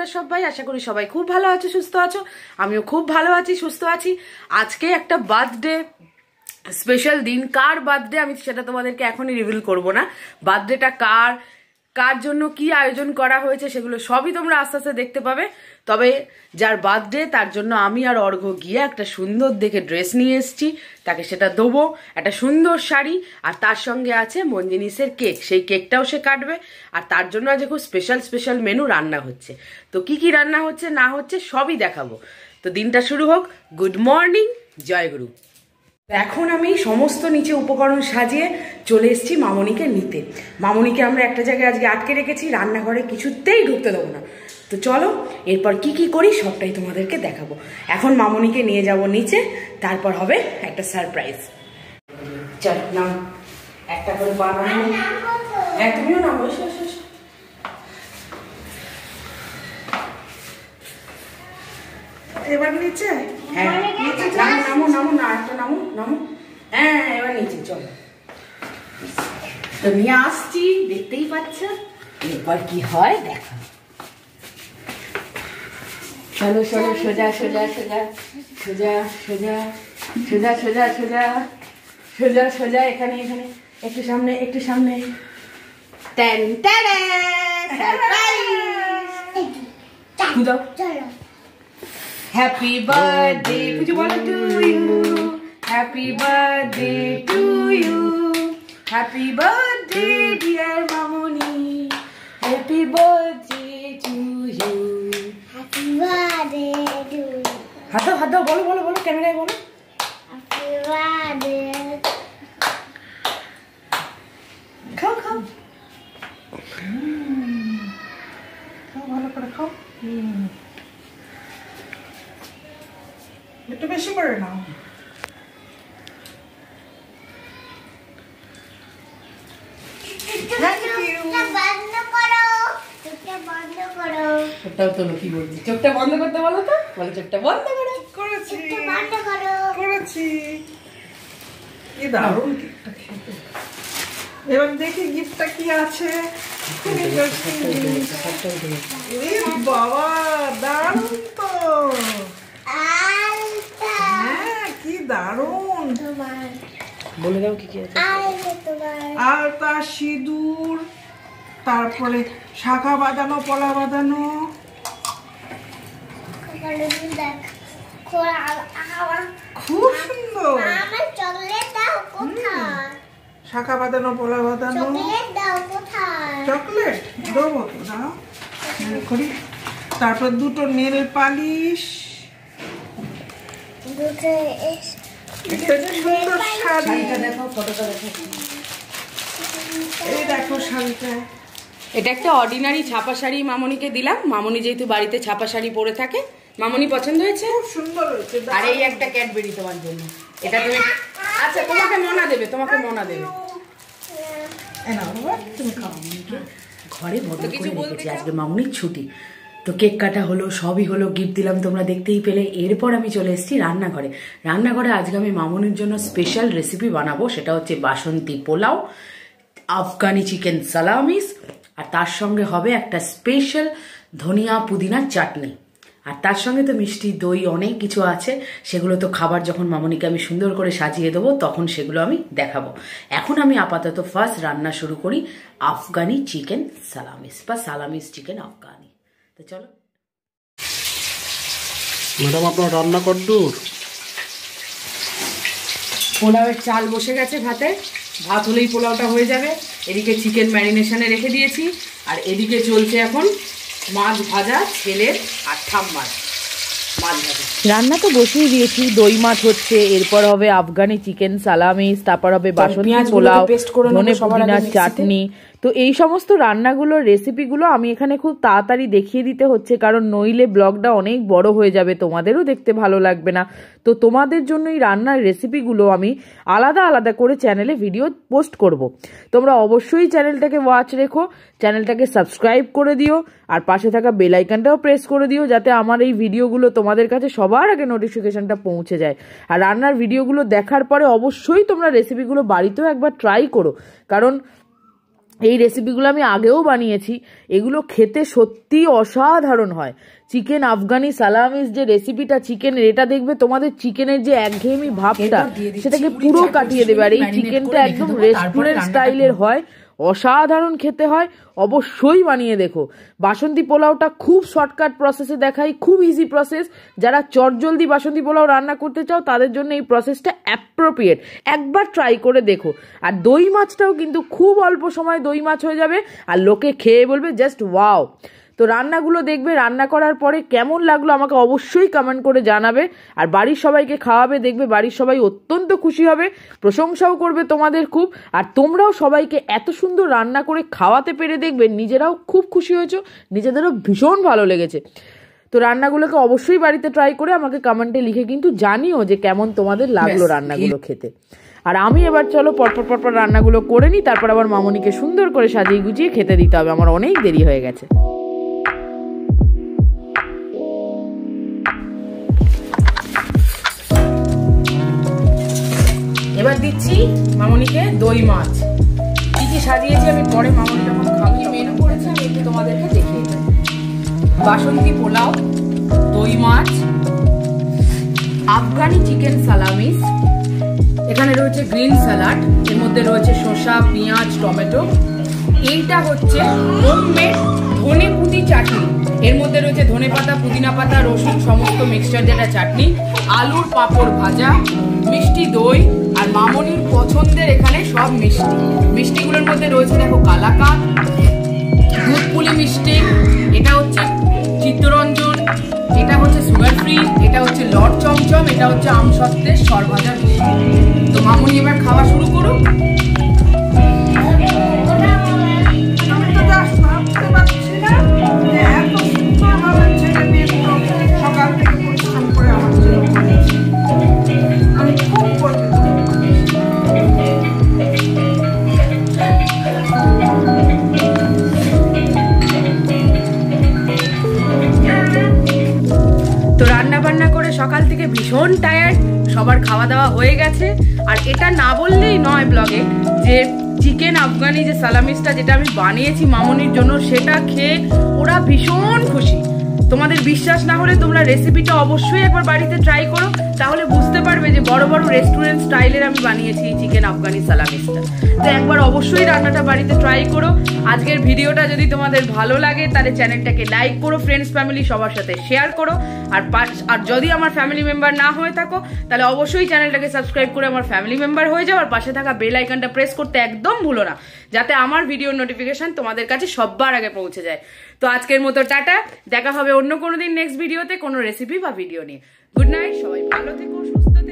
তোমরা সবাই? আশা করি সবাই খুব ভালো আছো, সুস্থ আছো। আমিও খুব ভালো আছি, সুস্থ আছি। আজকে একটা বার্থডে স্পেশাল দিন। কার বার্থডে আমি সেটা তোমাদেরকে এখনই রিভিল করব না। বার্থডেটা কার, কার জন্য কি আয়োজন করা হয়েছে সেগুলো সবই তোমরা আস্তে আস্তে দেখতে পাবে। তবে যার বার্থডে তার জন্য আমি আর অর্ঘ্য গিয়ে একটা সুন্দর দেখে ড্রেস নিয়ে এসেছি, তাকে সেটা দেবো। একটা সুন্দর শাড়ি, আর তার সঙ্গে আছে মঞ্জিনিসের কেক, সেই কেকটাও সে কাটবে। আর তার জন্য আজ খুব স্পেশাল স্পেশাল মেনু রান্না হচ্ছে। তো কি কি রান্না হচ্ছে না হচ্ছে সবই দেখাবো। তো দিনটা শুরু হোক। গুড মর্নিং, জয়গুরু। এখন আমি সমস্ত নিচে উপকরণ সাজিয়ে চলে এসেছি মামনিকে নিতে। মামনিকে আমরা একটা জায়গায় আজকে আটকে রেখেছি, রান্নাঘরে কিছুতেই ঢুকতে দেবো না। তো চলো এরপর কি কি করি সবটাই তোমাদেরকে দেখাবো। এখন মামনিকে নিয়ে যাব নিচে, তারপর হবে একটা সারপ্রাইজ। চলো নাম, একটা করে বানাবো। হ্যাঁ তুমিও নাম, এবার নিচে। হ্যাঁ নামো নামো না, একটা নামো নামো। হ্যাঁ এবার নিচে চলো। তো নিয়ে আসছি, দেখতেই পাচ্ছ। এরপর কি হয় দেখা। চলো চলো, সোজা সোজা সোজা সোজা সোজা সোজা সোজা সোজা সোজা সোজা, এখানে এখানে একটু সামনে একটু সামনে। Ten ten Happy birthday to you. Happy birthday to you. Happy birthday dear Mamoni. Happy birthday to you. Happy birthday to you. হাত দাও বলো বলো বলো, ক্যামেরায় বলো। Happy birthday. খাও খাও খাও, ভালো করে খাও। একটু বেশি করে নাও। চোখটাও তো কি বলছি, চোখটা বন্ধ করতে বলো তো, বলো চোখটা বন্ধ করো। করেছি করেছি। কি দারুণ কেকটা খেতে। এবার দেখি গিফটটা কি আছে। বাবা দারুণ তো, কি দারুণ। বলে দাও কি কি আছে। আলতা, সিঁদুর, তারপরে শাখা বাঁধানো, পলা বাঁধানো। খুব সুন্দর। শাখা বাঁধানো, পলা বাঁধানো। চকলেট দেবো তো, দাও করি। তারপর দুটো নেল পালিশ, সুন্দর শাড়ি। দেখো ফটোটা দেখো, এই দেখো শাড়িটা। এটা একটা অর্ডিনারি ছাপা শাড়ি মামনিকে দিলাম। মামনি যেহেতু বাড়িতে ছাপা শাড়ি পরে থাকে, মামনি পছন্দ হয়েছে, খুব সুন্দর হয়েছে। আর এই একটা ক্যাডবেরি তোমার জন্য, এটা তুমি, আচ্ছা তোমাকে মনা দেবে, তোমাকে মনা দেবে। তুমি খাও। ঘরে বড় কিছু বলতে, আজকে মামনির ছুটি, তো কেক কাটা হলো, সবই হলো, গিফট দিলাম, তোমরা দেখতেই পেলে। এরপর আমি চলে এসেছি রান্নাঘরে। রান্নাঘরে আজকে আমি মামনির জন্য স্পেশাল রেসিপি বানাবো, সেটা হচ্ছে বাসন্তী পোলাও, আফগানি চিকেন সালামিস, আর তার সঙ্গে হবে একটা স্পেশাল ধনিয়া পুদিনার চাটনি। আর তার সঙ্গে তো মিষ্টি দই অনেক কিছু আছে, সেগুলো তো খাবার যখন মামনিকে আমি সুন্দর করে সাজিয়ে দেবো তখন সেগুলো আমি দেখাবো। এখন আমি আপাতত ফার্স্ট রান্না শুরু করি আফগানি চিকেন সালামিস বা সালামিস চিকেন আফগানি। তো চলো। ম্যাডাম আপনার রান্না কতদূর? পোলাওয়ের চাল বসে গেছে ভাতে, ভাত হলেই পোলাওটা হয়ে যাবে। এদিকে চিকেন ম্যারিনেশনে রেখে দিয়েছি, আর এদিকে চলছে এখন মাছ ভাজা ছেলের আর ঠাম্মার মাছ ভাজা। রান্না তো বসিয়ে দিয়েছি, দই মাছ হচ্ছে, এরপর হবে আফগানি চিকেন সালামিস, তারপর হবে বাসন্তী পোলাও, ধনে পুদিনার চাটনি। তো এই সমস্ত রান্নাগুলোর রেসিপিগুলো আমি এখানে খুব তাড়াতাড়ি দেখিয়ে দিতে হচ্ছে, কারণ নইলে ব্লগটা অনেক বড় হয়ে যাবে, তোমাদেরও দেখতে ভালো লাগবে না। তো তোমাদের জন্য এই রান্নার রেসিপিগুলো আমি আলাদা আলাদা করে চ্যানেলে ভিডিও পোস্ট করব। তোমরা অবশ্যই চ্যানেলটাকে ওয়াচ রেখো, চ্যানেলটাকে সাবস্ক্রাইব করে দিও, আর পাশে থাকা বেল আইকনটাও প্রেস করে দিও, যাতে আমার এই ভিডিওগুলো তোমাদের কাছে সবার আগে নোটিফিকেশনটা পৌঁছে যায়। আর রান্নার ভিডিওগুলো দেখার পরে অবশ্যই তোমরা রেসিপিগুলো বাড়িতেও একবার ট্রাই করো, কারণ এই রেসিপিগুলো আমি আগেও বানিয়েছি, এগুলো খেতে সত্যি অসাধারণ হয়। চিকেন আফগানি সালামিস যে রেসিপিটা চিকেনের, এটা দেখবে তোমাদের চিকেনের যে একঘেয়েমি ভাবটা সেটাকে পুরো কাটিয়ে দেবে। আর এই চিকেনটা একদম রেস্টুরেন্ট স্টাইলের হয়, অসাধারণ খেতে হয়, অবশ্যই বানিয়ে দেখো। বাসন্তী পোলাওটা খুব শর্টকাট প্রসেসে দেখাই, খুব ইজি প্রসেস। যারা চটজলদি বাসন্তী পোলাও রান্না করতে চাও তাদের জন্য এই প্রসেসটা অ্যাপ্রোপ্রিয়েট, একবার ট্রাই করে দেখো। আর দই মাছটাও কিন্তু খুব অল্প সময় দই মাছ হয়ে যাবে, আর লোকে খেয়ে বলবে জাস্ট ওয়াও। তো রান্নাগুলো দেখবে, রান্না করার পরে কেমন লাগলো আমাকে অবশ্যই কমেন্ট করে জানাবে। আর বাড়ির সবাইকে খাওয়াবে, দেখবে বাড়ির সবাই অত্যন্ত খুশি হবে, প্রশংসাও করবে তোমাদের খুব। আর তোমরাও সবাইকে এত সুন্দর রান্না করে খাওয়াতে পেরে দেখবে নিজেরাও খুব খুশি হয়েছো, নিজেদেরও ভীষণ ভালো লেগেছে। তো রান্নাগুলোকে অবশ্যই বাড়িতে ট্রাই করে আমাকে কমেন্টে লিখে কিন্তু জানিও যে কেমন তোমাদের লাগলো রান্নাগুলো খেতে। আর আমি এবার চলো পরপর রান্নাগুলো করে নিই, তারপর আবার মামনিকে সুন্দর করে সাজিয়ে গুছিয়ে খেতে দিতে হবে, আমার অনেক দেরি হয়ে গেছে। এবার দিচ্ছি মামনিকে দই মাছ। কি কি সাজিয়েছি আমি পরে মামনি যখন খাবি মেনু করেছি আমি একটু তোমাদেরকে দেখিয়ে দেব। বাসন্তী পোলাও, দই মাছ, আফগানি চিকেন সালামিস, এখানে রয়েছে গ্রিন স্যালাড, এর মধ্যে রয়েছে শসা, পেঁয়াজ, টমেটো। এইটা হচ্ছে হোমমেড ধনে পুদি চাটনি, এর মধ্যে রয়েছে ধনে পাতা, পুদিনা পাতা, রসুন সমস্ত মিক্সচার যেটা চাটনি, আলুর পাঁপড় ভাজা, মিষ্টি দই, আর মামনির পছন্দের এখানে সব মিষ্টি। মিষ্টিগুলোর মধ্যে রয়েছে দেখো কালাকাঁদ, দুধ পুলি মিষ্টি, এটা হচ্ছে চিত্তরঞ্জন, এটা হচ্ছে সুগার ফ্রি, এটা হচ্ছে লট চমচম, এটা হচ্ছে আমসত্ত্বের সরভাজা মিষ্টি। তো মামনি এবার খাওয়া শুরু করুক। সকাল থেকে ভীষণ টায়ার্ড, সবার খাওয়া দাওয়া হয়ে গেছে। আর এটা না বললেই নয় ব্লগে যে চিকেন আফগানি যে সালামিসটা যেটা আমি বানিয়েছি মামনির জন্য, সেটা খেয়ে ওরা ভীষণ খুশি। তোমাদের বিশ্বাস না হলে তোমরা রেসিপিটা অবশ্যই একবার বাড়িতে ট্রাই করো, তাহলে বুঝতে পারবে যে বড় বড় রেস্টুরেন্ট স্টাইলের আমি বানিয়েছি এই চিকেন আফগানি সালামিসটা। তো একবার অবশ্যই রান্নাটা বাড়িতে ট্রাই করো। আজকের ভিডিওটা যদি তোমাদের ভালো লাগে তাহলে চ্যানেলটাকে লাইক করো, ফ্রেন্ডস ফ্যামিলি সবার সাথে শেয়ার করো। আর যদি আমার ফ্যামিলি মেম্বার না হয়ে থাকো তাহলে অবশ্যই চ্যানেলটাকে সাবস্ক্রাইব করে আমার ফ্যামিলি মেম্বার হয়ে যাও। আর পাশে থাকা বেল আইকনটা প্রেস করতে একদম ভুলো না, যাতে আমার ভিডিওর নোটিফিকেশন তোমাদের কাছে সবার আগে পৌঁছে যায়। তো আজকের মতো টাটা, দেখা হবে অন্য কোনো দিন নেক্সট ভিডিওতে কোনো রেসিপি বা ভিডিও নিয়ে। গুড নাইট, সবাই ভালো থেকো, সুস্থ থেকো।